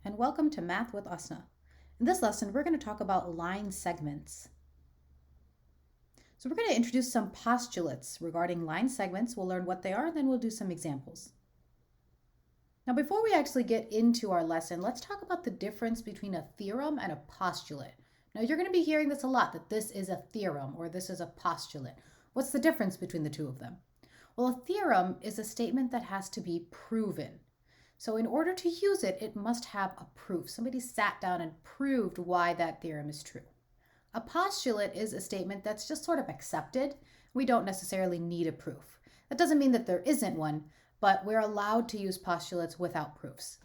and welcome to Math with Asna. In this lesson, we're going to talk about line segments. So we're going to introduce some postulates regarding line segments. We'll learn what they are, and then we'll do some examples. Now, before we actually get into our lesson, let's talk about the difference between a theorem and a postulate. Now, you're going to be hearing this a lot, that this is a theorem or this is a postulate. What's the difference between the two of them? Well, a theorem is a statement that has to be proven. So in order to use it, it must have a proof. Somebody sat down and proved why that theorem is true. A postulate is a statement that's just sort of accepted. We don't necessarily need a proof. That doesn't mean that there isn't one, but we're allowed to use postulates without proofs.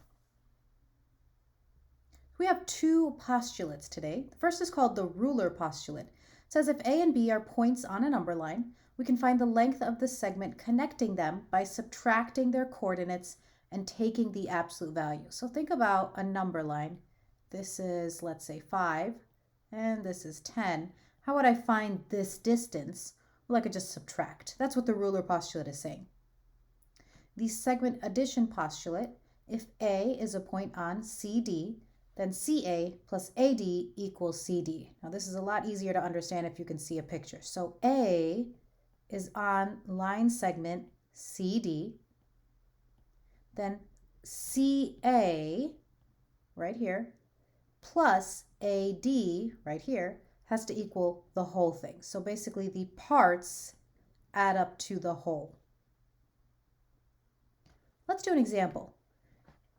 We have two postulates today. The first is called the Ruler Postulate. It says if A and B are points on a number line, we can find the length of the segment connecting them by subtracting their coordinates and taking the absolute value. So think about a number line. This is, let's say, 5, and this is 10. How would I find this distance? Well, I could just subtract. That's what the Ruler Postulate is saying. The Segment Addition Postulate, if A is a point on CD, then CA plus AD equals CD. Now, this is a lot easier to understand if you can see a picture. So A is on line segment CD. Then CA, right here, plus AD, right here, has to equal the whole thing. So basically the parts add up to the whole. Let's do an example.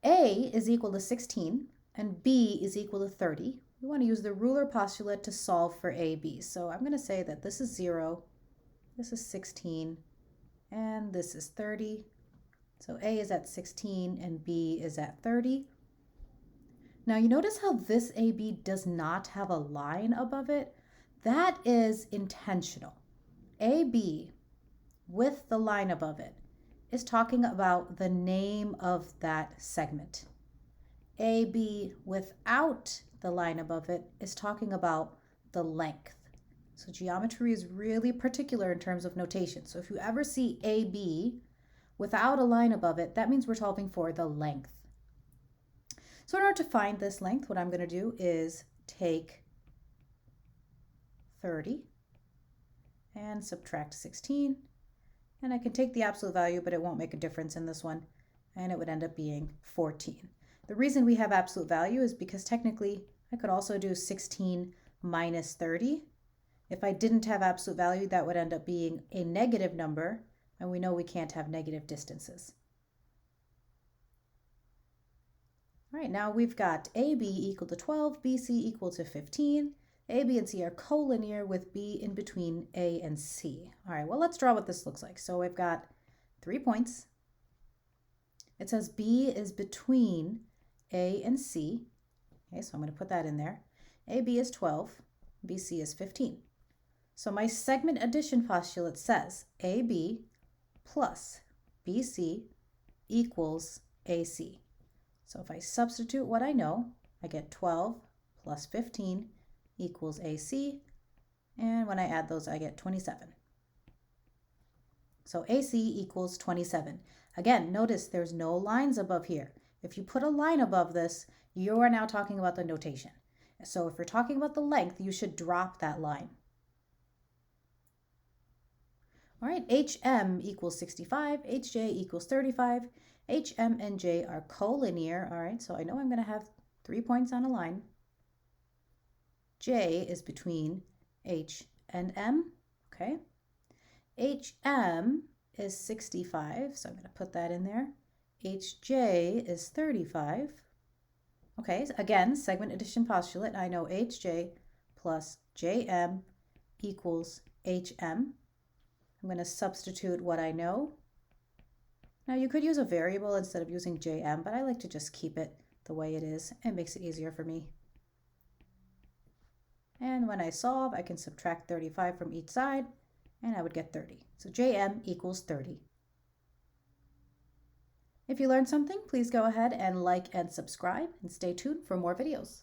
A is equal to 16 and B is equal to 30. We want to use the Ruler Postulate to solve for AB. So I'm going to say that this is 0, this is 16, and this is 30. So A is at 16 and B is at 30. Now you notice how this AB does not have a line above it? That is intentional. AB with the line above it is talking about the name of that segment. AB without the line above it is talking about the length. So geometry is really particular in terms of notation. So if you ever see AB without a line above it, that means we're solving for the length. So in order to find this length, what I'm going to do is take 30 and subtract 16. And I can take the absolute value, but it won't make a difference in this one. And it would end up being 14. The reason we have absolute value is because technically I could also do 16 minus 30. If I didn't have absolute value, that would end up being a negative number. And we know we can't have negative distances. All right, now we've got AB equal to 12, BC equal to 15. A, B, and C are collinear with B in between A and C. All right, well, let's draw what this looks like. So we've got 3 points. It says B is between A and C. Okay, so I'm going to put that in there. AB is 12, BC is 15. So my segment addition postulate says AB plus BC equals AC. So if I substitute what I know, I get 12 plus 15 equals AC. And when I add those, I get 27. So AC equals 27. Again, notice there's no lines above here. If you put a line above this, you are now talking about the notation. So if you're talking about the length, you should drop that line. All right, HM equals 65, HJ equals 35. HM and J are collinear. All right, so I know I'm going to have 3 points on a line. J is between H and M. Okay. HM is 65, so I'm going to put that in there. HJ is 35. Okay, so again, segment addition postulate. I know HJ plus JM equals HM. I'm going to substitute what I know. Now you could use a variable instead of using JM, but I like to just keep it the way it is. It makes it easier for me. And when I solve, I can subtract 35 from each side, and I would get 30. So JM equals 30. If you learned something, please go ahead and like and subscribe, and stay tuned for more videos.